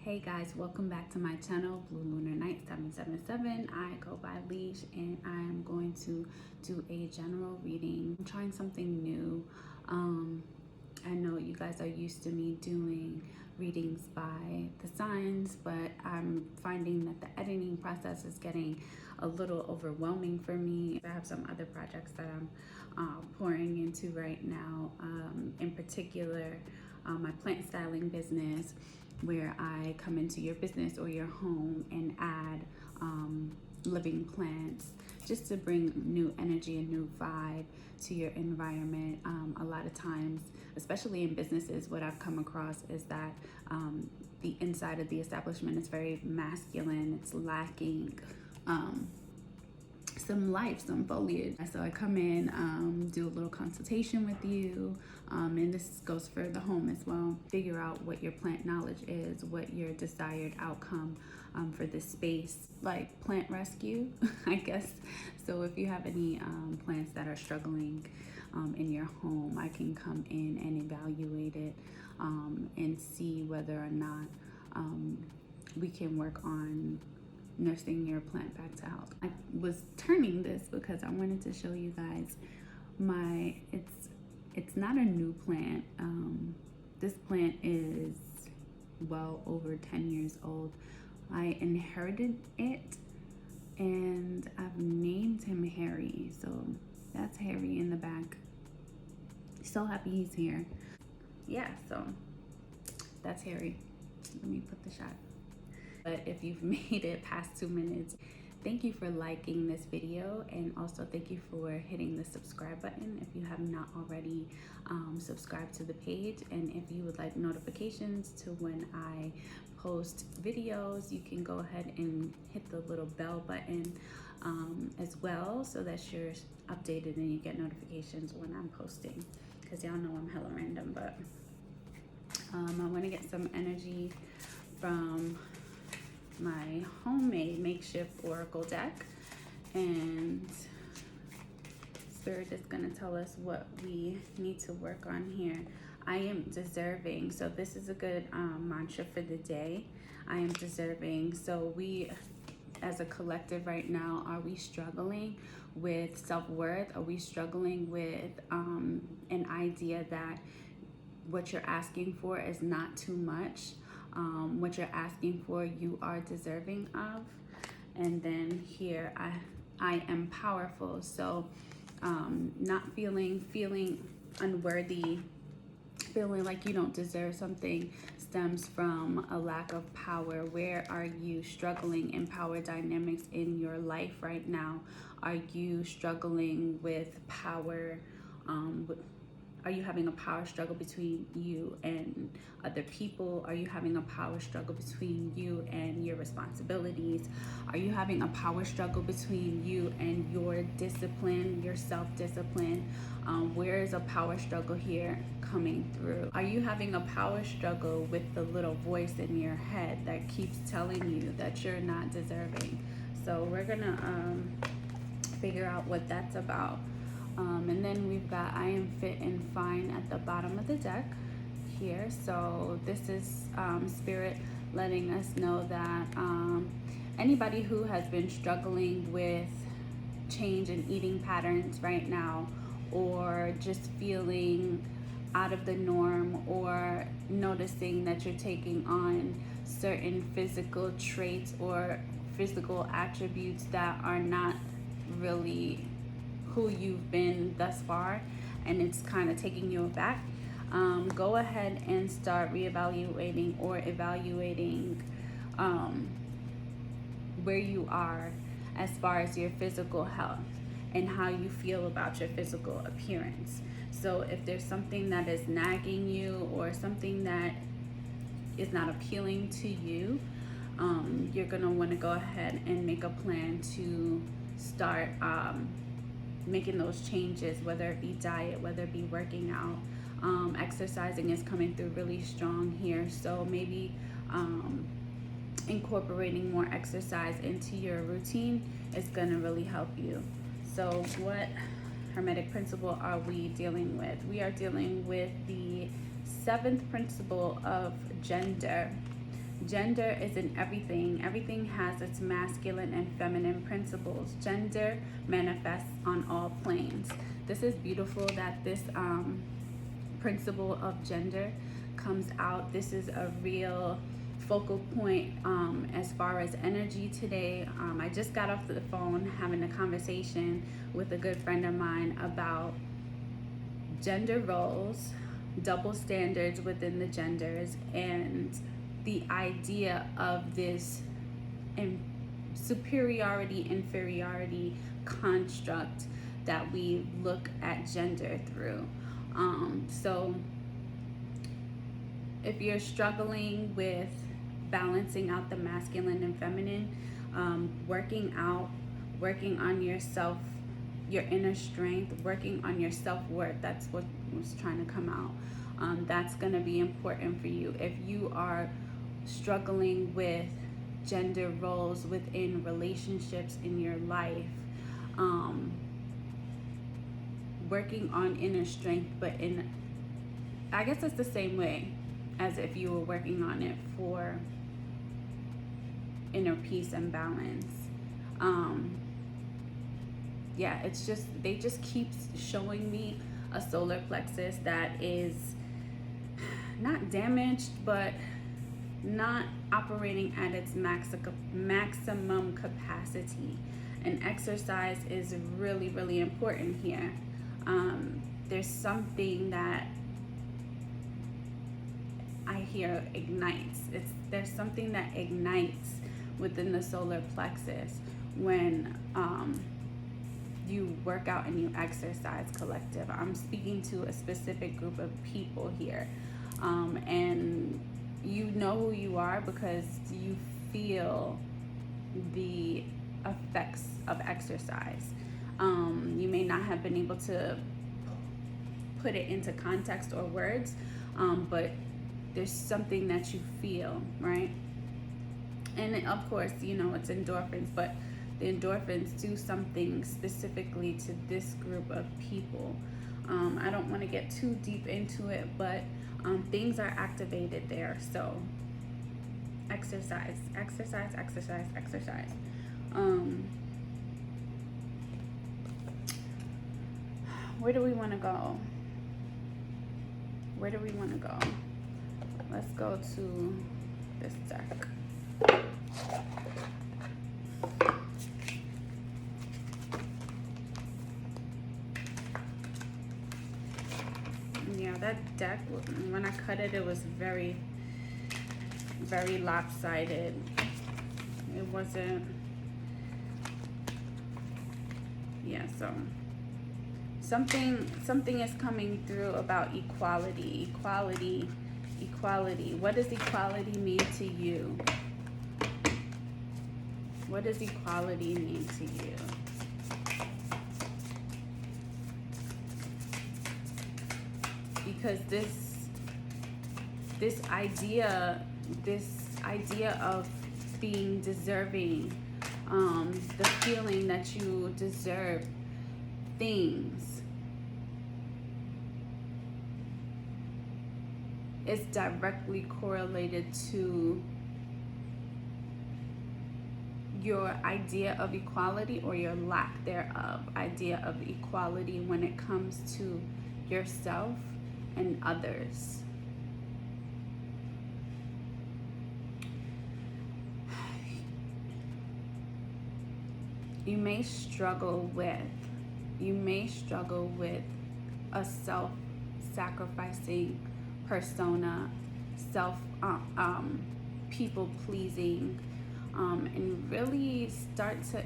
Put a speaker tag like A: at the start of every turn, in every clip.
A: Hey guys, welcome back to my channel, Blue Lunar Night 777. I go by Leash and I'm going to do a general reading. I'm trying something new. I know you guys are used to me doing readings by the signs, but I'm finding that the editing process is getting a little overwhelming for me. I have some other projects that I'm pouring into right now, in particular my plant styling business, where I come into your business or your home and add living plants just to bring new energy and new vibe to your environment. A lot of times, especially in businesses, what I've come across is that the inside of the establishment is very masculine. It's lacking some life, some foliage. So I come in, do a little consultation with you, and this goes for the home as well. Figure out what your plant knowledge is, what your desired outcome for this space, like plant rescue, I guess. So if you have any plants that are struggling in your home, I can come in and evaluate it and see whether or not we can work on nursing your plant back to health. I was turning this because I wanted to show you guys it's not a new plant. This plant is well over 10 years old. I inherited it and I've named him Harry. So that's Harry in the back. So happy he's here. Yeah, so that's Harry. Let me put the shot. But if you've made it past 2 minutes, thank you for liking this video, and also thank you for hitting the subscribe button if you have not already subscribed to the page. And if you would like notifications to when I post videos, you can go ahead and hit the little bell button as well, so that you're updated and you get notifications when I'm posting, because y'all know I'm hella random. But I want to get some energy from my homemade makeshift oracle deck, and Spirit is going to tell us what we need to work on here. I am deserving. So this is a good mantra for the day. I am deserving. So we as a collective right now, are we struggling with self-worth? Are we struggling with an idea that what you're asking for is not too much? What you're asking for, you are deserving of. And then here, I am powerful. So not feeling unworthy, feeling like you don't deserve something, stems from a lack of power. Where are you struggling in power dynamics in your life right now? Are you struggling with power? Are you having a power struggle between you and other people? Are you having a power struggle between you and your responsibilities? Are you having a power struggle between you and your discipline, your self-discipline? Where is a power struggle here coming through? Are you having a power struggle with the little voice in your head that keeps telling you that you're not deserving? So we're gonna figure out what that's about. And then we've got I am fit and fine at the bottom of the deck here. So this is Spirit letting us know that anybody who has been struggling with change in eating patterns right now, or just feeling out of the norm, or noticing that you're taking on certain physical traits or physical attributes that are not really who you've been thus far, and it's kind of taking you aback, go ahead and start reevaluating or evaluating where you are as far as your physical health and how you feel about your physical appearance. So if there's something that is nagging you or something that is not appealing to you, you're gonna want to go ahead and make a plan to start making those changes, whether it be diet, whether it be working out. Exercising is coming through really strong here, so maybe incorporating more exercise into your routine is going to really help you. So what Hermetic principle are we dealing with? We are dealing with the 7th principle of gender. Gender is in everything. Everything has its masculine and feminine principles. Gender manifests on all planes. This is beautiful that this principle of gender comes out. This is a real focal point as far as energy today. I just got off the phone having a conversation with a good friend of mine about gender roles, double standards within the genders, and the idea of this superiority inferiority construct that we look at gender through. So if you're struggling with balancing out the masculine and feminine, working on yourself, your inner strength, working on your self-worth, that's what was trying to come out. That's going to be important for you. If you are struggling with gender roles within relationships in your life, working on inner strength, but I guess it's the same way as if you were working on it for inner peace and balance. Yeah, it's just, they just keep showing me a solar plexus that is not damaged, but not operating at its maximum capacity. And exercise is really, really important here. There's something that I hear ignites. There's something that ignites within the solar plexus when you work out and you exercise, collective. I'm speaking to a specific group of people here, and you know who you are because you feel the effects of exercise. You may not have been able to put it into context or words, but there's something that you feel, right? And of course, you know, it's endorphins, but the endorphins do something specifically to this group of people. I don't want to get too deep into it, but things are activated there. So exercise, exercise, exercise, exercise. Where do we want to go? Where do we want to go? Let's go to this deck. Yeah, that deck, when I cut it, it was very, very lopsided. It wasn't, yeah, so something is coming through about equality. What does equality mean to you? What does equality mean to you? Because this idea of being deserving, the feeling that you deserve things, is directly correlated to your idea of equality or your lack thereof idea of equality when it comes to yourself and others. You may struggle with a self-sacrificing persona, people-pleasing, and really start to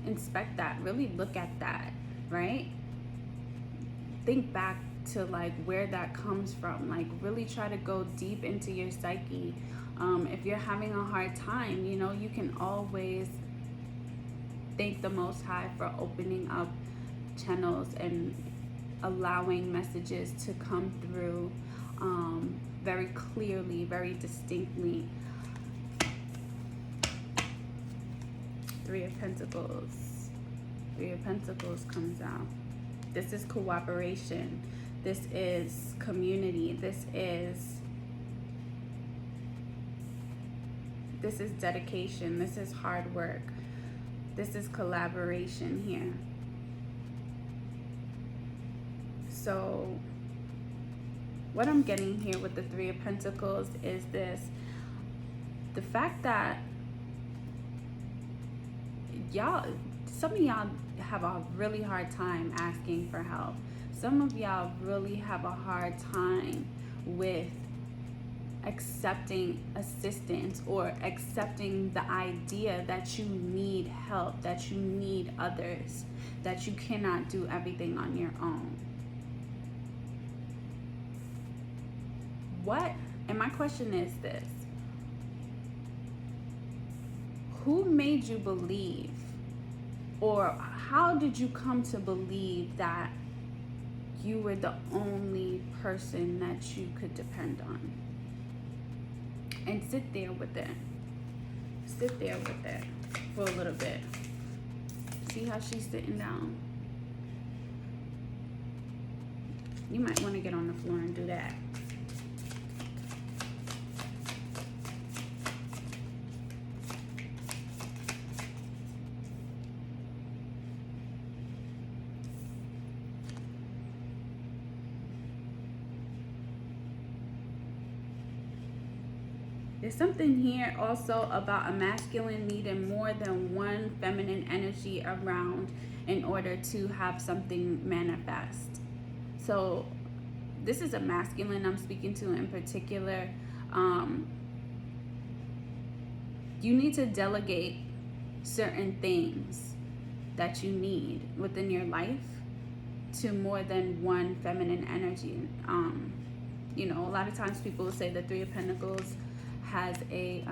A: inspect that, really look at that, right? Think back to like where that comes from, like really try to go deep into your psyche. If you're having a hard time, you know, you can always thank the Most High for opening up channels and allowing messages to come through very clearly, very distinctly. Three of Pentacles. Three of Pentacles comes out. This is cooperation. This is community. This is This is dedication. This is hard work. This is collaboration here. So what I'm getting here with the Three of Pentacles is this: the fact that some of y'all have a really hard time asking for help. Some of y'all really have a hard time with accepting assistance or accepting the idea that you need help, that you need others, that you cannot do everything on your own. And my question is this: who made you believe, or how did you come to believe that you were the only person that you could depend on? And sit there with it. Sit there with it for a little bit. See how she's sitting down? You might want to get on the floor and do that. There's something here also about a masculine needing more than one feminine energy around in order to have something manifest. So this is a masculine I'm speaking to in particular. You need to delegate certain things that you need within your life to more than one feminine energy. You know, a lot of times people will say the Three of Pentacles has a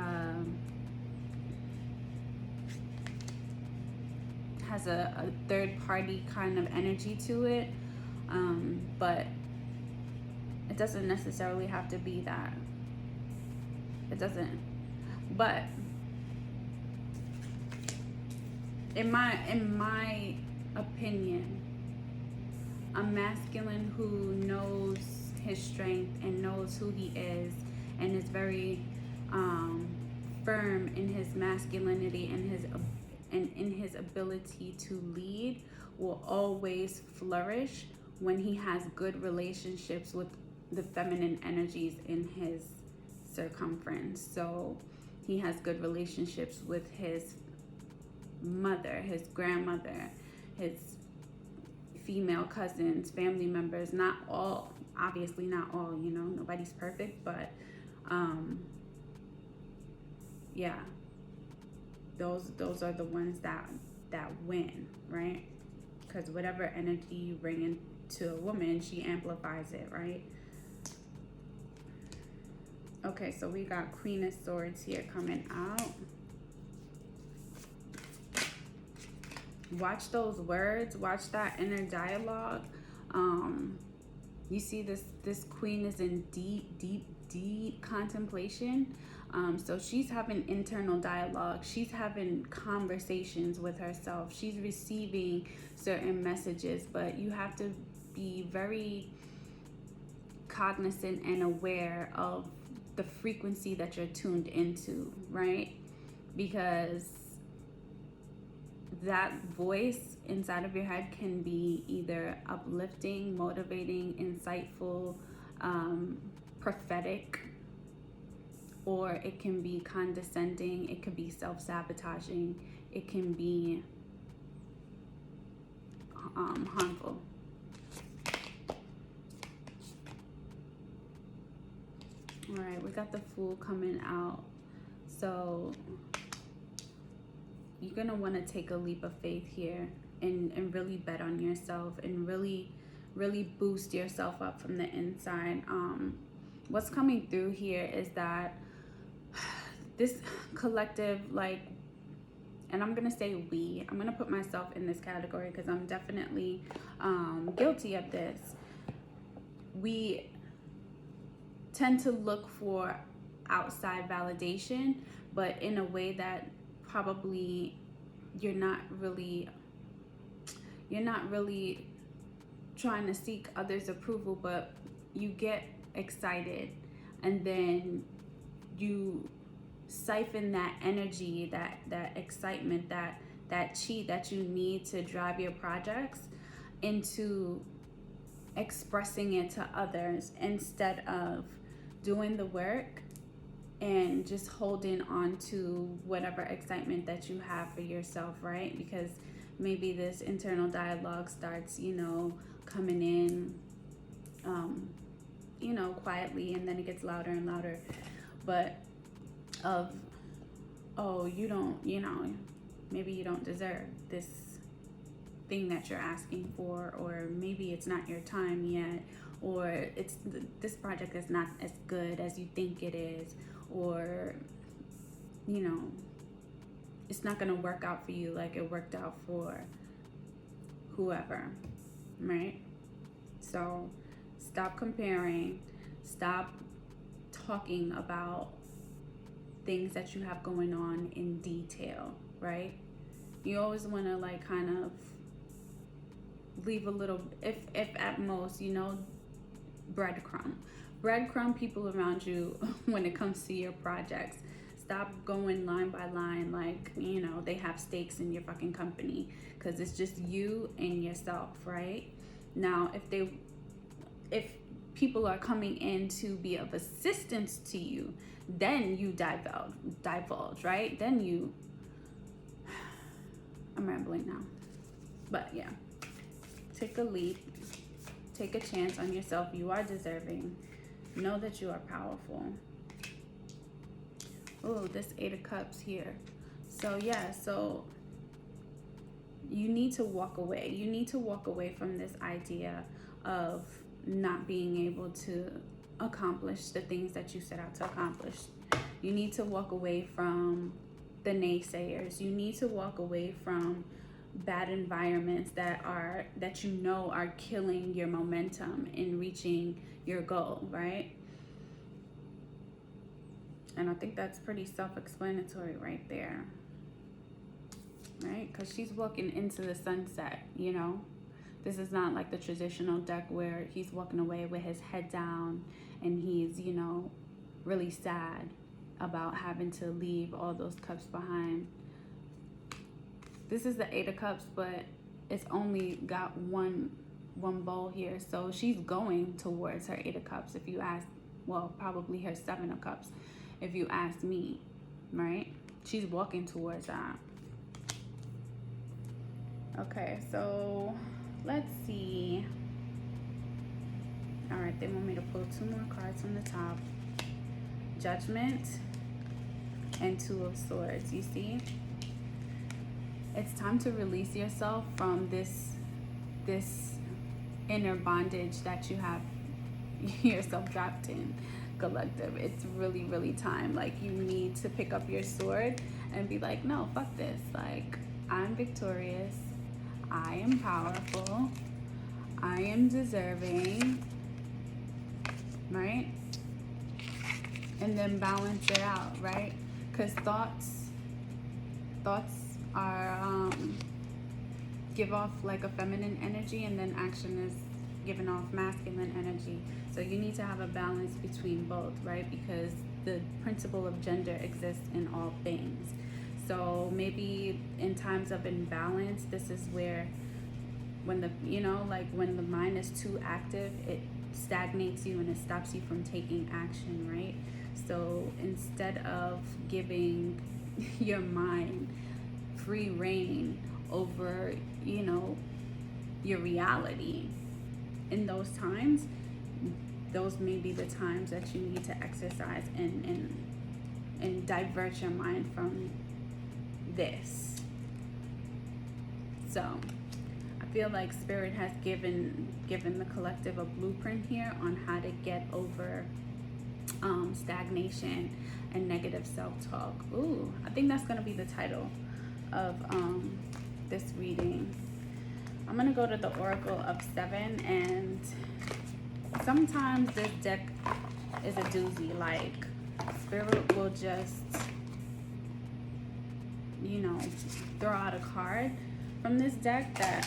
A: third party kind of energy to it, but it doesn't necessarily have to be that. It doesn't. But in my opinion, a masculine who knows his strength and knows who he is and is very firm in his masculinity and in his ability to lead will always flourish when he has good relationships with the feminine energies in his circumference. So he has good relationships with his mother, his grandmother, his female cousins, family members. Not all, obviously not all, you know, nobody's perfect, but yeah, those are the ones that win, right? Because whatever energy you bring into a woman, she amplifies it, right? Okay, so we got Queen of Swords here coming out. Watch those words, watch that inner dialogue. You see this queen is in deep contemplation. So she's having internal dialogue. She's having conversations with herself. She's receiving certain messages, but you have to be very cognizant and aware of the frequency that you're tuned into, right? Because that voice inside of your head can be either uplifting, motivating, insightful, prophetic, or it can be condescending, it could be self-sabotaging, it can be harmful. All right, we got the Fool coming out. So you're gonna want to take a leap of faith here and really bet on yourself and really boost yourself up from the inside. What's coming through here is that this collective, like, and I'm gonna say I'm gonna put myself in this category because I'm definitely guilty of this. We tend to look for outside validation, but in a way that probably you're not really trying to seek others' approval, but you get excited and then you siphon that energy, that excitement, that chi that you need to drive your projects into expressing it to others, instead of doing the work and just holding on to whatever excitement that you have for yourself, right? Because maybe this internal dialogue starts, coming in, quietly, and then it gets louder and louder. But oh, you don't, maybe you don't deserve this thing that you're asking for, or maybe it's not your time yet, or this project is not as good as you think it is, or it's not going to work out for you like it worked out for whoever, right? So stop comparing, stop talking about things that you have going on in detail, right? You always want to kind of leave a little, if at most, breadcrumb people around you when it comes to your projects. Stop going line by line like they have stakes in your fucking company, because it's just you and yourself, right? Now if people are coming in to be of assistance to you, then you divulge, right? Then I'm rambling now, but yeah, take a leap, take a chance on yourself. You are deserving. Know that you are powerful. Oh, this 8 of Cups here. So yeah, so you need to walk away. You need to walk away from this idea of not being able to accomplish the things that you set out to accomplish. You need to walk away from the naysayers. You need to walk away from bad environments that are killing your momentum in reaching your goal, right? And I think that's pretty self-explanatory right there, right? Because she's walking into the sunset, This is not like the traditional deck where he's walking away with his head down and he's, really sad about having to leave all those cups behind. This is the 8 of Cups, but it's only got one bowl here. So she's going towards her 8 of Cups, if you ask, well, probably her 7 of Cups, if you ask me, right? She's walking towards that. Okay, so let's see. All right, they want me to pull 2 more cards from the top. Judgment and 2 of Swords. You see? It's time to release yourself from this inner bondage that you have yourself trapped in, collective. It's really, really time. Like, you need to pick up your sword and be like, no, fuck this. Like, I'm victorious. I am powerful. I am deserving. Right? And then balance it out, right? Because thoughts are give off like a feminine energy, and then action is giving off masculine energy. So you need to have a balance between both, right? Because the principle of gender exists in all things. So maybe in times of imbalance, this is where when when the mind is too active, it stagnates you and it stops you from taking action, right? So instead of giving your mind free reign over, your reality, in those times, those may be the times that you need to exercise and divert your mind from this. So I feel like Spirit has given the collective a blueprint here on how to get over stagnation and negative self-talk. Ooh, I think that's going to be the title of this reading. I'm going to go to the Oracle of 7, and sometimes this deck is a doozy. Like, Spirit will just, throw out a card from this deck that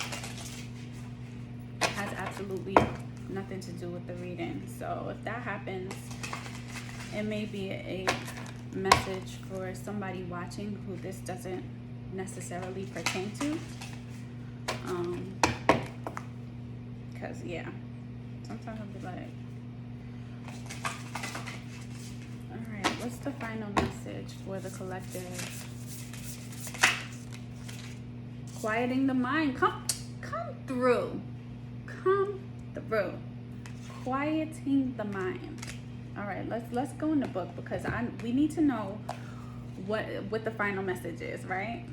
A: has absolutely nothing to do with the reading. So if that happens, it may be message for somebody watching who this doesn't necessarily pertain to. Because, yeah, sometimes I'll be like, all right, what's the final message for the collective? Quieting the mind. Come through. Come through. Quieting the mind. All right, let's go in the book, because we need to know what the final message is, right?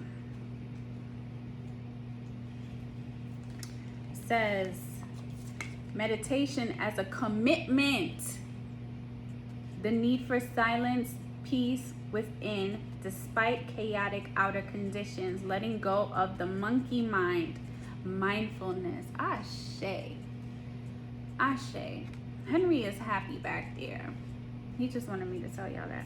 A: It says meditation as a commitment. The need for silence, peace within, despite chaotic outer conditions. Letting go of the monkey mind. Mindfulness. Ashe. Ashe. Henry is happy back there. He just wanted me to tell y'all that.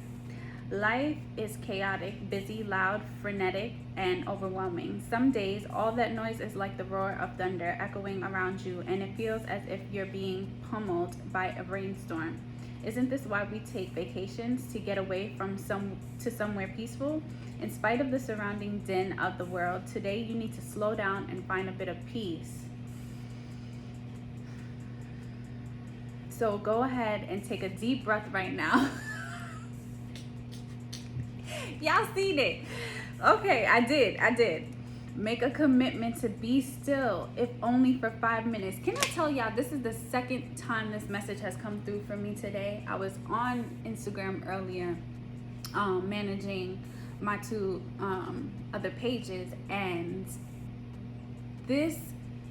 A: Life is chaotic, busy, loud, frenetic, and overwhelming. Some days, all that noise is like the roar of thunder echoing around you, and it feels as if you're being pummeled by a rainstorm. Isn't this why we take vacations? To get away from somewhere peaceful? In spite of the surrounding din of the world, today you need to slow down and find a bit of peace. So go ahead and take a deep breath right now. Y'all seen it? Okay, I did. Make a commitment to be still, if only for 5 minutes. Can I tell y'all, this is the second time this message has come through for me today. I was on Instagram earlier, managing my two other pages, and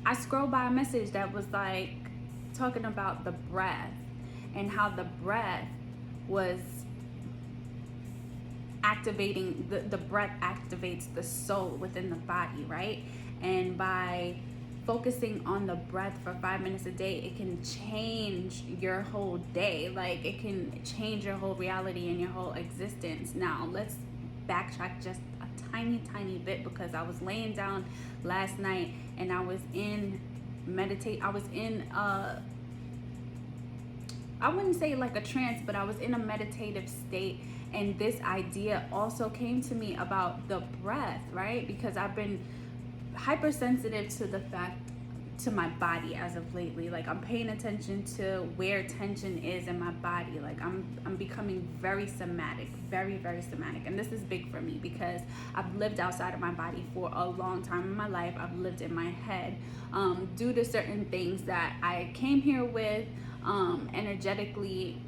A: I scrolled by a message that was like talking about the breath, and how the breath was activating, the breath activates the soul within the body, right? And by focusing on the breath for 5 minutes a day, it can change your whole day. Like, it can change your whole reality and your whole existence. Now let's backtrack just a tiny bit, because I was laying down last night and I was in I wouldn't say like a trance, but I was in a meditative state. And this idea also came to me about the breath, right? Because I've been hypersensitive to my body as of lately. Like, I'm paying attention to where tension is in my body. Like, I'm becoming very somatic, very somatic. And this is big for me, because I've lived outside of my body for a long time in my life. I've lived in my head due to certain things that I came here with energetically,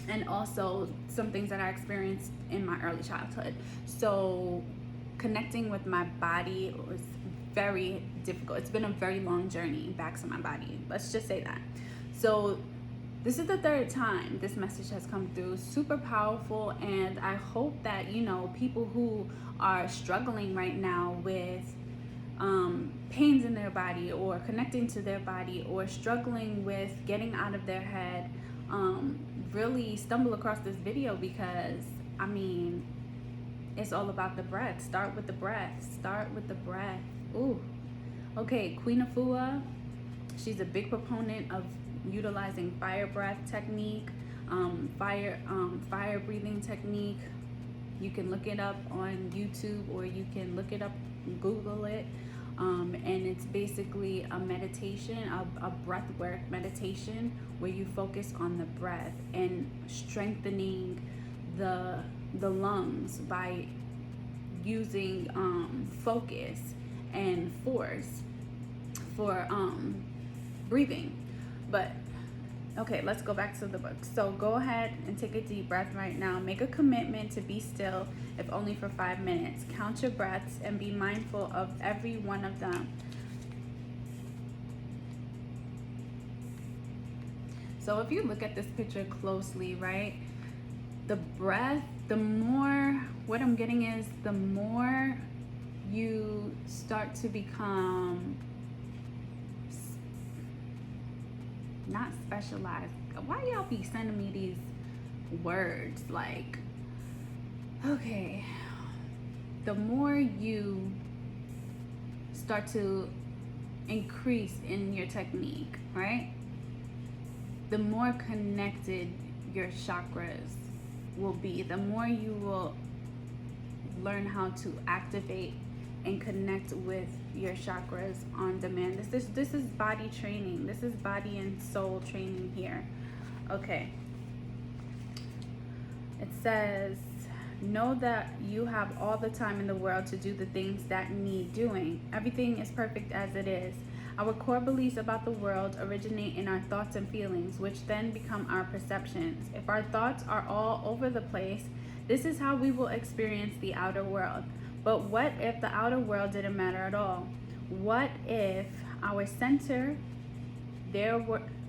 A: and also some things that I experienced in my early childhood. So connecting with my body was very difficult. It's been a very long journey back to my body. Let's just say that. So this is the third time this message has come through. Super powerful. And I hope that, people who are struggling right now with pains in their body, or connecting to their body, or struggling with getting out of their head, really stumble across this video, because it's all about the breath. Start with the breath. Ooh. Okay, Queen Afua, she's a big proponent of utilizing fire breath technique, fire breathing technique. You can look it up on YouTube, or you can look it up, Google it. And it's basically a meditation, a breath work meditation, where you focus on the breath and strengthening the lungs by using focus and force for breathing. But okay, let's go back to the book. So go ahead and take a deep breath right now. Make a commitment to be still, if only for 5 minutes. Count your breaths and be mindful of every one of them. So if you look at this picture closely, right, the breath, what I'm getting is, the more you start to become not specialized. Why y'all be sending me these words? Like, okay, the more you start to increase in your technique, right, the more connected your chakras will be, the more you will learn how to activate and connect with your chakras on demand. This is body training. This is body and soul training here. Okay. It says, know that you have all the time in the world to do the things that need doing. Everything is perfect as it is. Our core beliefs about the world originate in our thoughts and feelings, which then become our perceptions. If our thoughts are all over the place, this is how we will experience the outer world. But what if the outer world didn't matter at all? What if our center,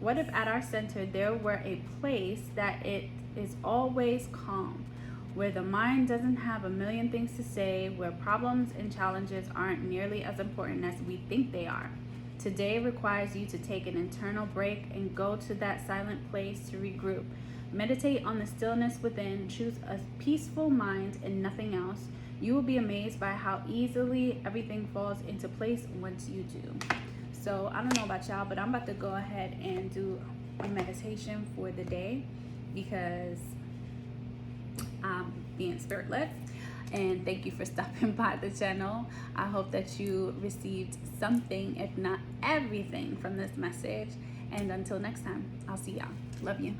A: what if at our center there were a place that it is always calm, where the mind doesn't have a million things to say, where problems and challenges aren't nearly as important as we think they are? Today requires you to take an internal break and go to that silent place to regroup. Meditate on the stillness within, choose a peaceful mind and nothing else. You will be amazed by how easily everything falls into place once you do. So I don't know about y'all, but I'm about to go ahead and do a meditation for the day because I'm being spirit led. And thank you for stopping by the channel. I hope that you received something, if not everything, from this message. And until next time, I'll see y'all. Love you.